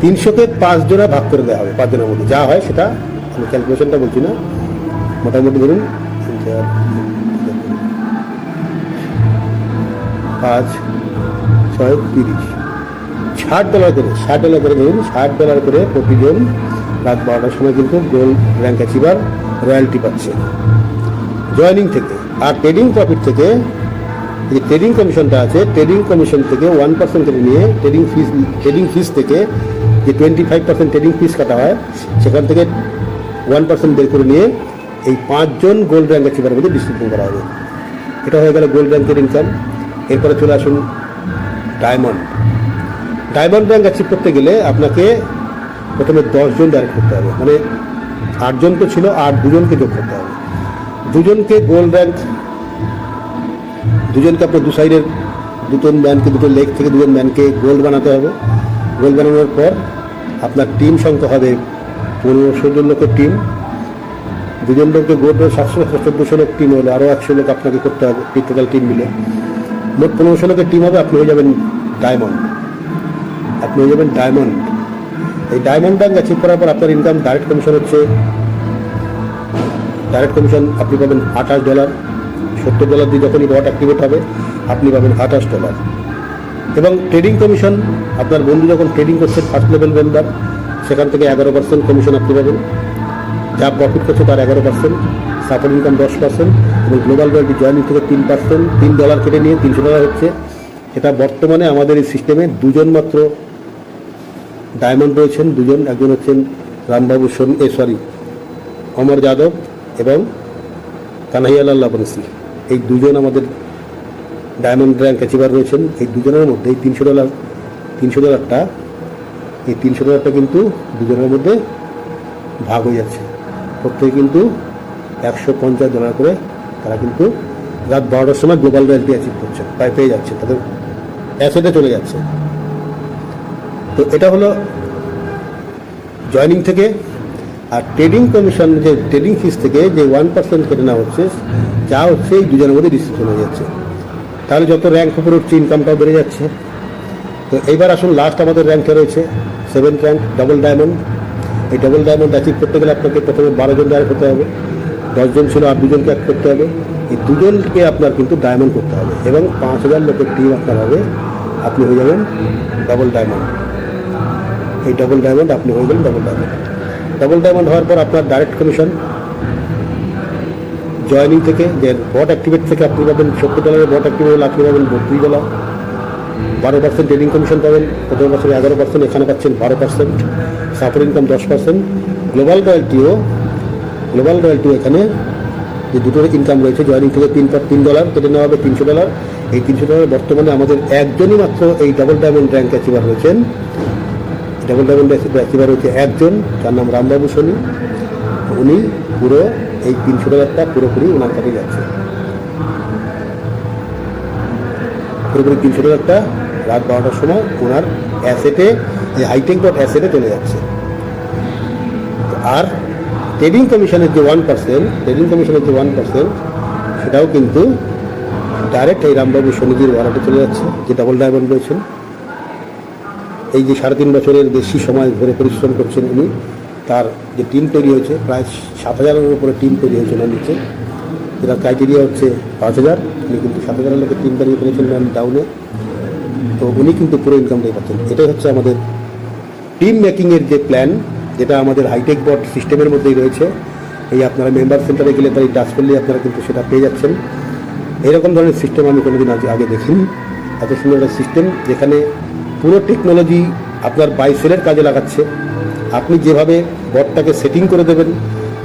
300কে 5 জনে ভাগ করে দেওয়া হবে। 5 জনের মধ্যে যা হয় সেটা আমি ক্যালকুলেশনটা বলছি না, মোটামুটি ধরুন 5, 6, 30, $60 করে, $60 করে ধরুন, $60 করে প্রতিজন রাত 12টার সময় কিন্তু গোল্ড র্যাঙ্ক অ্যাচিভার রয়্যালটি পাচ্ছে জয়েনিং থেকে। আর ট্রেডিং প্রফিট থেকে যে ট্রেডিং কমিশনটা আছে, ট্রেডিং কমিশন থেকে 1% করে নিয়ে ট্রেডিং ফিস থেকে যে 25% ট্রেডিং ফিস কাটা হয় সেখান থেকে 1% বের করে নিয়ে এই 5 জন গোল্ড র্যাঙ্ক অ্যাচিভারের মধ্যে ডিস্ট্রিবিউশন করা হবে। এটা হয়ে গেল গোল্ড র্যাঙ্কের ইনকাম। এরপরে চলে আসুন ডায়মন্ড র্যাঙ্ক অ্যাচিভ করতে গেলে আপনাকে প্রথমে 10 জন ডাইরেক্ট করতে হবে, মানে 8 জন তো ছিল আর 2 জনকে যোগ করতে হবে। 2 জনকে গোল্ড র্যাঙ্ক, 2 জনকে আপনার 2 সাইডের 2 ম্যানকে, 2 লেগ থেকে 2 জন ম্যানকে গোল্ড বানাতে হবে। গোল্ড বানানোর পর আপনার টিম সংখ্যা হবে 1500 জন লোকের টিম। 2 জন লোককে গোল্ড 700-1400 লোক টিম হলে আরও 100 লোক আপনাকে করতে হবে, টোটাল টিম মিলে মোট 1500 লোকের টিম হবে। আপনি হয়ে যাবেন ডায়মন্ড। এই ডায়মন্ড র্যাঙ্ক অ্যাচিভ করার পর আপনার ইনকাম ডাইরেক্ট কমিশন হচ্ছে, ডাইরেক্ট কমিশন আপনি পাবেন $28। $70 দিয়ে যখনই বট অ্যাক্টিভেট হবে আপনি পাবেন $28। এবং ট্রেডিং কমিশন আপনার বন্ধু যখন ট্রেডিং করছেন ফার্স্ট লেভেল মেম্বার, সেখান থেকে 11% কমিশন আপনি পাবেন। যা প্রফিট করছে তার 11%, সাপোর্ট ইনকাম 10%, এবং গ্লোবাল রয়্যালটি জয়েনিং থেকে 3%, $3 কেটে নিয়ে $300 হচ্ছে। এটা বর্তমানে আমাদের এই সিস্টেমে 2 জন মাত্র ডায়মন্ড রয়েছেন, 2 জন, একজন হচ্ছেন রামবাবু অমর যাদব এবং কানাইয়ালাল বনসি, এই দুজন আমাদের ডায়মন্ড র্যাঙ্ক অ্যাচিভার রয়েছেন। এই দুজনের মধ্যে এই $300টা এই $300 কিন্তু দুজনের মধ্যে ভাগ হয়ে যাচ্ছে। প্রত্যেকে কিন্তু $150 করে তারা কিন্তু রাত 12টার সময় গ্লোবাল রয়্যালটি অ্যাচিভ করছে, পেয়ে যাচ্ছে, তাদের অ্যাসেটে চলে যাচ্ছে। তো এটা হলো জয়নিং থেকে। আর ট্রেডিং কমিশন যে ট্রেডিং ফিস থেকে যে 1% কেটে নেওয়া হচ্ছে, যা হচ্ছে এই দুজনের মধ্যে ডিসিশন হয়ে যাচ্ছে। তাহলে যত র্যাঙ্ক উপরে উঠছে ইনকামটাও বেড়ে যাচ্ছে। তো এইবার আসুন লাস্ট আমাদের র্যাঙ্কে রয়েছে 7th র্যাঙ্ক ডাবল ডায়মন্ড। এই ডাবল ডায়মন্ড অ্যাচিভ করতে গেলে আপনাকে প্রথমে 12 জন ডায়মন্ড করতে হবে। 10 জন ছিল, আর 2 জনকে অ্যাড করতে হবে। এই 2 জনকে আপনার কিন্তু ডায়মন্ড করতে হবে এবং 5000 লোকের টিম আপনার হবে, আপনি হয়ে যাবেন ডাবল ডায়মন্ড। এই ডাবল ডায়মন্ড আপনি হয়ে গেলেন ডাবল ডায়মন্ড। ডাবল ডায়মন্ড হওয়ার পর আপনার ডাইরেক্ট কমিশন জয়নিং থেকে, যে বট অ্যাক্টিভেট থেকে আপনি পাবেন $70, বট অ্যাক্টিভেট হলে আপনি পাবেন $32। 12% ট্রেডিং কমিশন পাবেন, প্রথম বছরে 11%, এখানে পাচ্ছেন 12%, সাপোর্ট ইনকাম 10%। গ্লোবাল রয়্যালটিও এখানে যে দুটোর ইনকাম রয়েছে, জয়নিং থেকে $3 কেটে নেওয়া হবে $300। এই $300 বর্তমানে আমাদের একজনই মাত্র এই ডাবল ডায়মন্ড র্যাঙ্ক অ্যাচিভার রয়েছেন। ডাবল ডায়মন্ড অ্যাচিভার হচ্ছে একজন, যার নাম রামবাবু সোনি। উনি পুরো এই $300টা পুরোপুরি ওনার কাছে যাচ্ছে। পুরোপুরি $300টা রাত 12টার সময় ওনার অ্যাসেটে, এই হাইটেক ডট অ্যাসেটে চলে যাচ্ছে। আর ট্রেডিং কমিশনের যে 1%, সেটাও কিন্তু ডাইরেক্ট এই রামবাবু সোনিজির ওয়ালেটে চলে যাচ্ছে, যে ডাবল ডায়মন্ড রয়েছেন। এই যে 3.5 বছরের বেশি সময় ধরে পরিশ্রম করছেন উনি, তার যে টিম তৈরি হয়েছে, প্রায় 7000-এর উপরে টিম তৈরি হয়েছে ওনার নিচে, যেটা ক্রাইটেরিয়া হচ্ছে 5000। উনি কিন্তু 7000 লোকের টিম তৈরি করেছেন ডাউনে। তো উনি কিন্তু পুরো ইনকামটাই পাচ্ছেন। এটাই হচ্ছে আমাদের টিম মেকিংয়ের যে প্ল্যান, যেটা আমাদের হাইটেক বট সিস্টেমের মধ্যেই রয়েছে। এই আপনারা মেম্বার সেন্টারে গেলে তাই টাচ করলেই আপনারা কিন্তু সেটা পেয়ে যাচ্ছেন। এরকম ধরনের সিস্টেম আমি কোনোদিন আগে দেখিনি। এত সুন্দর একটা সিস্টেম, যেখানে পুরো টেকনোলজি আপনার বাই সেলের কাজে লাগাচ্ছে। আপনি যেভাবে বটটাকে সেটিং করে দেবেন,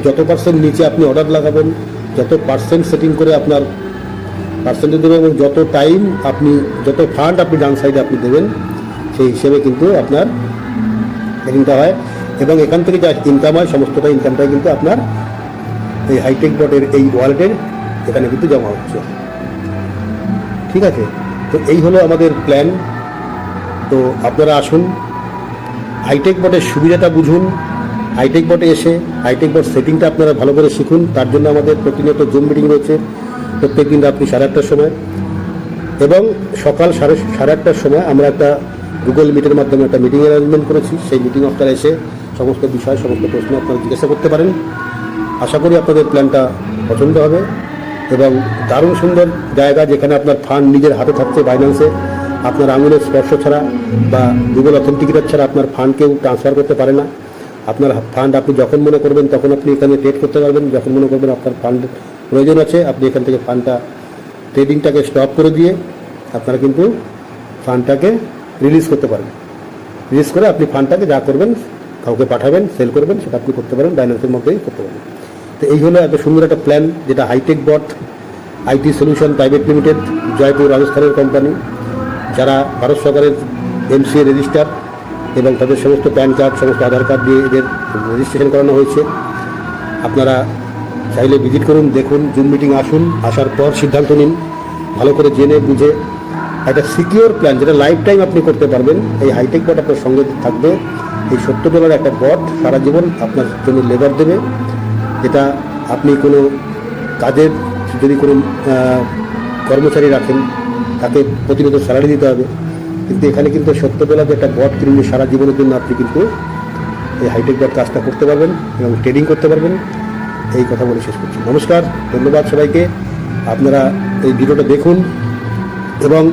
যত % নিচে আপনি অর্ডার লাগাবেন, যত % সেটিং করে আপনার পার্সেন্টেজ দেবেন, এবং যত টাইম আপনি, যত ফান্ড আপনি ডান সাইডে আপনি দেবেন, সেই হিসেবে কিন্তু আপনার সেটিংটা হয়। এবং এখান থেকে যা ইনকাম হয়, সমস্তটা ইনকামটাই কিন্তু আপনার এই হাইটেক বটের এই ওয়ালেটের এখানে কিন্তু জমা হচ্ছে। ঠিক আছে, তো এই হলো আমাদের প্ল্যান। তো আপনারা আসুন, হাইটেক বটের সুবিধাটা বুঝুন, হাইটেক বটে এসে হাইটেক বট সেটিংটা আপনারা ভালো করে শিখুন। তার জন্য আমাদের প্রতিনিয়ত জুম মিটিং রয়েছে, প্রত্যেক দিন রাত্রি 8:30টার সময়, এবং সকাল 8:30টার সময় আমরা একটা গুগল মিটের মাধ্যমে একটা মিটিং অ্যারেঞ্জমেন্ট করেছি। সেই মিটিং আপনারা এসে সমস্ত বিষয়, সমস্ত প্রশ্ন আপনারা জিজ্ঞাসা করতে পারেন। আশা করি আপনাদের প্ল্যানটা পছন্দ হবে, এবং দারুণ সুন্দর জায়গা, যেখানে আপনার ফান্ড নিজের হাতে থাকছে। বাইন্যান্সে আপনার আঙুলের স্পর্শ ছাড়া বা গুগল অথেন্টিকেটর ছাড়া আপনার ফান্ড কেউ ট্রান্সফার করতে পারে না। আপনার ফান্ড আপনি যখন মনে করবেন তখন আপনি এখানে ট্রেড করতে পারবেন। যখন মনে করবেন আপনার ফান্ড প্রয়োজন আছে, আপনি এখান থেকে ফান্ডটা, ট্রেডিংটাকে স্টপ করে দিয়ে আপনারা কিন্তু ফান্ডটাকে রিলিজ করতে পারেন। রিলিজ করে আপনি ফান্ডটাকে যা করবেন, কাউকে পাঠাবেন, সেল করবেন, সেটা আপনি করতে পারেন, বাইন্যান্সের মধ্যেই করতে পারেন। তো এই হলো এত সুন্দর একটা প্ল্যান, যেটা hitech bot IT solution private limited, Jaipur রাজস্থানের কোম্পানি, যারা ভারত সরকারের MCA রেজিস্টার, এবং তাদের সমস্ত প্যান কার্ড, সমস্ত আধার কার্ড দিয়ে এদের রেজিস্ট্রেশন করানো হয়েছে। আপনারা চাইলে ভিজিট করুন, দেখুন, জুম মিটিং আসুন, আসার পর সিদ্ধান্ত নিন, ভালো করে জেনে বুঝে একটা সিকিওর প্ল্যান, যেটা লাইফ টাইম আপনি করতে পারবেন। এই হাইটেক বট আপনার সঙ্গে থাকবে। এই $70 একটা বট সারা জীবন আপনার জন্য লেবার দেবে। এটা আপনি কোনো কাজের, যদি কোনো কর্মচারী রাখেন, তাকে প্রতিনিয়ত স্যালারি দিতে হবে, কিন্তু এখানে কিন্তু $70 একটা বট কিনলে সারা জীবনের জন্য আপনি কিন্তু এই হাইটেক বট কাজটা করতে পারবেন এবং ট্রেডিং করতে পারবেন। এই কথা বলে শেষ করছি। নমস্কার, ধন্যবাদ সবাইকে। আপনারা এই ভিডিওটা দেখুন এবং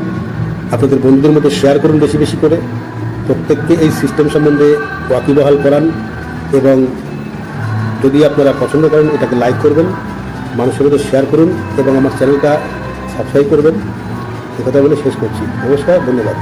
আপনাদের বন্ধুদের মধ্যে শেয়ার করুন বেশি বেশি করে। প্রত্যেককে এই সিস্টেম সম্বন্ধে ওয়াকিবহাল করান, এবং যদি আপনারা পছন্দ করেন এটাকে লাইক করবেন, মানুষের মধ্যে শেয়ার করুন, এবং আমার চ্যানেলটা সাবস্ক্রাইব করবেন। এই কথা বলে শেষ করছি। নমস্কার, ধন্যবাদ।